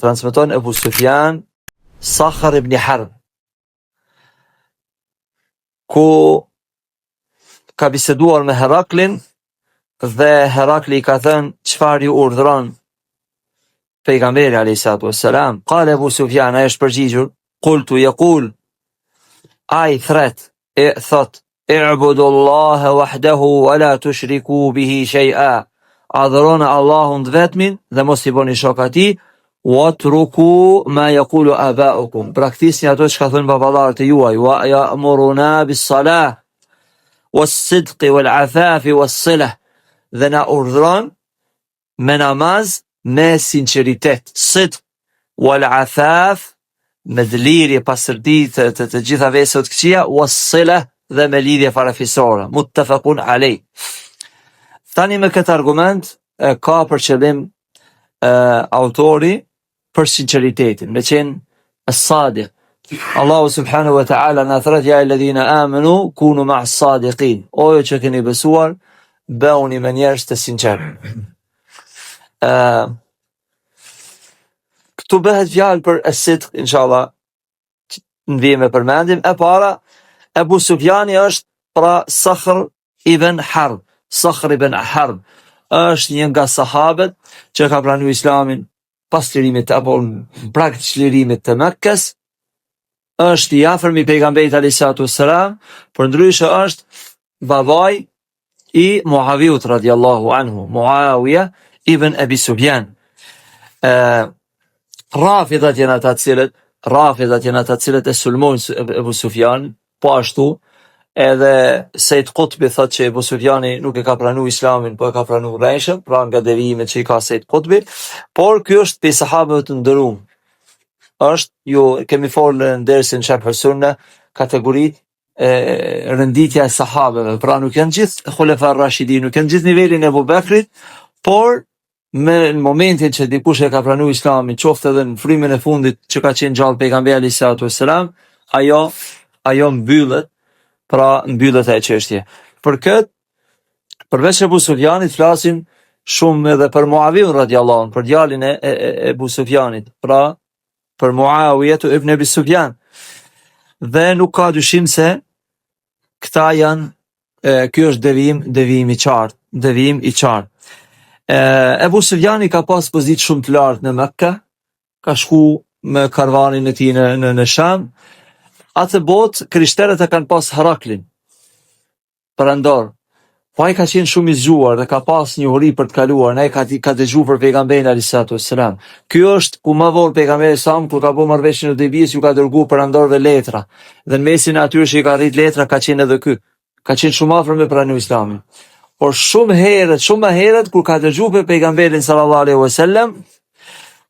transmeton Ebu Sufjan Sakhr ibn Harb, ku ka biseduar me Heraklin dhe Herakli ka thënë çfarë ju urdhëron pejgamberi alayhis salam. Qala Ebu Sufjan, ai është përgjigjur, qultu yaqul, ai thret e thot, i'budu Allaha wahdahu wa la tushriku bihi shay'a, adhuroni Allahun vetmin dhe mos i bëni shok atij, watruku ma yaqulu aba'ukum, praktikisni ato që thonë baballarët e juaj, wa ya'muruna bis salah was sidq wal afaf was silah, dhe na urdhron me namaz, me sinqeritet, sidq wal afaf, me dëlirje, pastërti të gjitha veset këqija, was silah, dhe me lidhje farafisore, muttafaqun alej. Tani me këtë argument ka për qëllim autori për sinqeritetin, me qenë as-sadiq. Allahu subhanahu wa ta'ala na thret, ja alladhina amanu kunu ma'as sadiqin, o ju që keni besuar, bëuni me njerëz të sinqertë. Këtu bëhet fjalë për as-sidq, inshallah, në vijmë përmendim. E para, Ebu Sufjani është pra Sakhr ibn Harb. Sakhr ibn Harb është një nga sahabët që ka pranuar Islamin pas lirimit apo prag të çlirimit të Mekkës. Është i afërm i pejgamberit alayhis salam, përndryshe është babai i Muawiut radhiyallahu anhu, Muawiya ibn Abi Sufjan. Rafidhat janë ata cilët e sulmojnë Ebu Sufjan. Po ashtu, edhe Sejt Qutbi thot që Ebu Sufjani nuk e ka pranuar Islamin, po e ka pranuar rreshëm, pra nga devijimet që i ka Sejt Qutbi, por ky është prej sahabëve të nderuar. Është, ju kemi folë në dersin Sharh Sunna, kategoritë renditja e sahabëve, pra nuk janë gjithë Khulafa ar-Rashidin, nuk janë gjithë nivelin e Abu Bekrit, por në momentin që dikush e ka pranuar Islamin, qoftë edhe në frymën e fundit që ka qenë gjallë pejgamberi alayhis salam, ajo mbyllet, pra mbyllet e çështje. Për këtë, përveç Ebu Sufjanit, flasim shumë edhe për Muawiun radhiyallahu anhu, për djalin e Ebu Sufjanit, pra për Muawiyah ibn Abi Sufjan. Dhe nuk ka dyshim se këta janë, ky është devijim i qartë. Ebu Sufjani ka pas pozitë shumë të lartë në Mekka, ka shku me karvanin e tij në Sham. Atë botë, krishterët e kanë pas Heraklin perandor, po ai ka qenë shumë i zgjuar dhe ka pas një uri për të kaluar, ai ka dëgjuar për pejgamberin alayhis salam. Ky është ku më vonë pejgamberi sam, kur ka bërë marrëveshjen e Hudejbijës, ju ka dërguar perandorëve letra, dhe në mesin e atyre që i ka rrit letra ka qenë edhe ky, ka qenë shumë afër me pranuar Islamin. Por shumë më herët kur ka dëgjuar për pejgamberin sallallahu alaihi wasallam,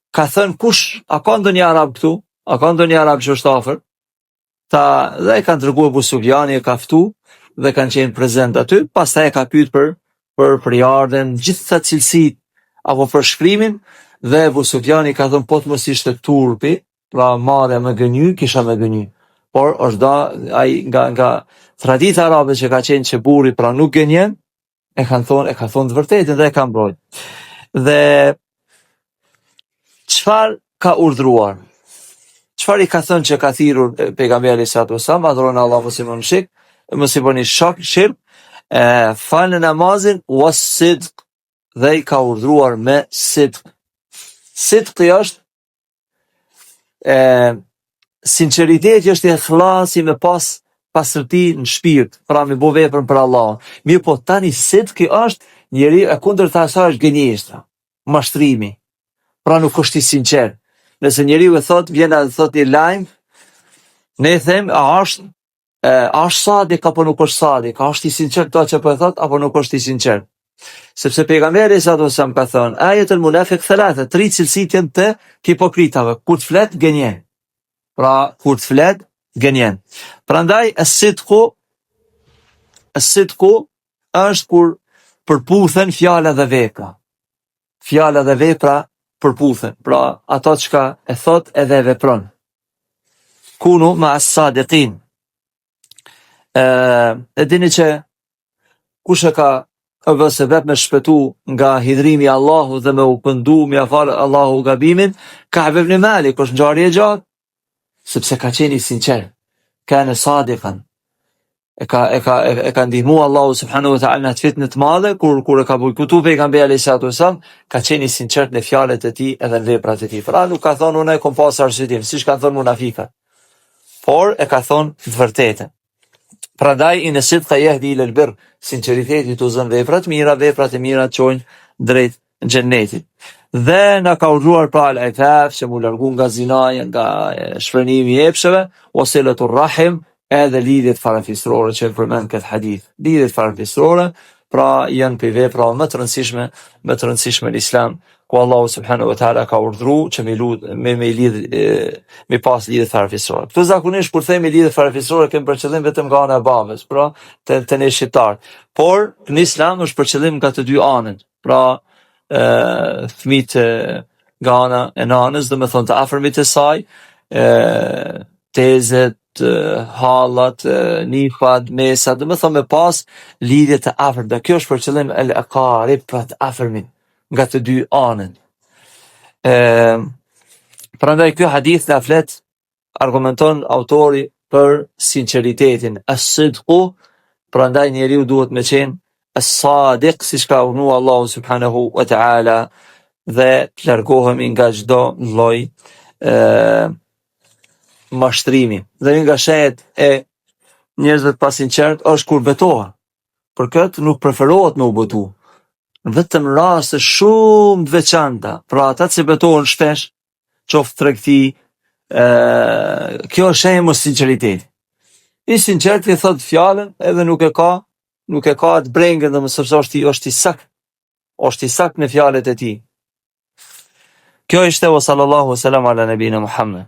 ka thënë, kush, a ka ndonjë arab këtu? A ka ndonjë arab që është afër? Dhe e kanë dërguar Ebu Sufjani, e ka ftu dhe kanë qenë prezent aty, pastaj e ka pyet për jardën, gjitha cilësitë apo për shkrimin, dhe Ebu Sufjani ka thënë, po të mos ishte turpi, pra marrja me gënjy, kisha me gënjy. Por është ai nga tradita arabe që ka qenë që burri pra nuk gënjen, e ka thonë të vërtetën dhe e ka mbrojtë. Dhe çfarë ka urdhëruar? Çfarë i ka thënë që ka thirrur pejgamberi sallallahu alaihi wasallam, adhuroni Allahun mos i bëni shirk, falë namazin was sidq, dhe i ka urdhëruar me sidq. Sidqi është sinqeriteti, është ikhlasi, me pas pastërti në shpirt, pra me bëu veprën për Allahun. Mirë po tani sidqi është njeriu e kundërta e saj është gënjeshtra, mashtrimi. Pra nuk është i sinqert. Nëse njeriu e thot, vjen edhe thot një lajm, ne i them, a është sadik apo nuk është sadik, a është i sinqert to që po e thot apo nuk është i sinqert. Sepse pejgamberi sallallahu alaihi wasallam ka thënë, ayatul munafiq thalatha, 3 cilësitë janë të hipokritave, kur të flet gënjen. Pra kur të flet gënjen. Prandaj as-sidqu është kur përputhen fjala dhe vepra. Fjala dhe vepra përputhen, pra ato çka e thot edhe e vepron. Kunu ma as-sadiqin. E dini që kush e ka edhe sebeb me shpëtu nga hidhrimi i Allahut dhe me u pëndu me afal Allahu gabimin, Ka'b ibn Malik është ngjarje e gjatë, sepse ka qenë i sinqert, kana sadiqan. E ka ndihmu Allahu subhanahu wa ta'ala në atë fitnë të madhe, kur e ka bujkutu pejgamberi alayhis salatu wasallam, ka qenë i sinqert në fjalët e tij edhe në veprat e tij. Pra nuk ka thonë unë kom pas arsyetim, siç kanë thonë munafikat, por e ka thonë të vërtetën. Prandaj in as-sidqa yahdi ila al-birr, sinqeriteti të zon veprat mira, veprat e mira çojnë drejt xhennetit. Dhe na ka urdhëruar pra al-ifaf, që mu largu nga zinaja, nga shpërnimi i epsheve, wasilatur rahim, edhe lidhjet farafisrore që përmend këtë hadith. Lidhjet farafisrore, pra janë për vepra më të rëndësishme në Islam, ku Allahu subhanahu wa taala ka urdhëruar që me pas lidhje farafisrore. Këtu zakonisht kur themi lidhje farafisrore kemi për qëllim vetëm nga ana e babës, pra të ne shqiptar. Por në Islam është për qëllim nga të dy anët. Pra fëmijët nga ana e nanës, do të thonë të afërmit e saj, tezet, hallat, nifat, mesat, do të thonë me pas lidhje të afërmta. Kjo është për qëllim al-aqarib, pra të afërmit nga të dy anët. Prandaj ky hadith na flet, argumenton autori për sinqeritetin, as-sidqu, prandaj njeriu duhet me qenë as-sadiq, siç ka urdhëruar Allahu subhanahu wa ta'ala, dhe të largohemi nga çdo lloj mashtrimi. Dhe nga shenjat e njerëzve të pasinqert është kur betohen. Për këtë nuk preferohet me u betu. Vetëm raste shumë të veçanta, pra ata që betohen shpesh, qoftë tregti, kjo është shenjë mos sinqeriteti. I sinqert i thot fjalën edhe nuk e ka atë brengën, domosdoshmë është i sakt në fjalët e tij. Kjo ishte wa sallallahu wasallam ala nabina Muhammad.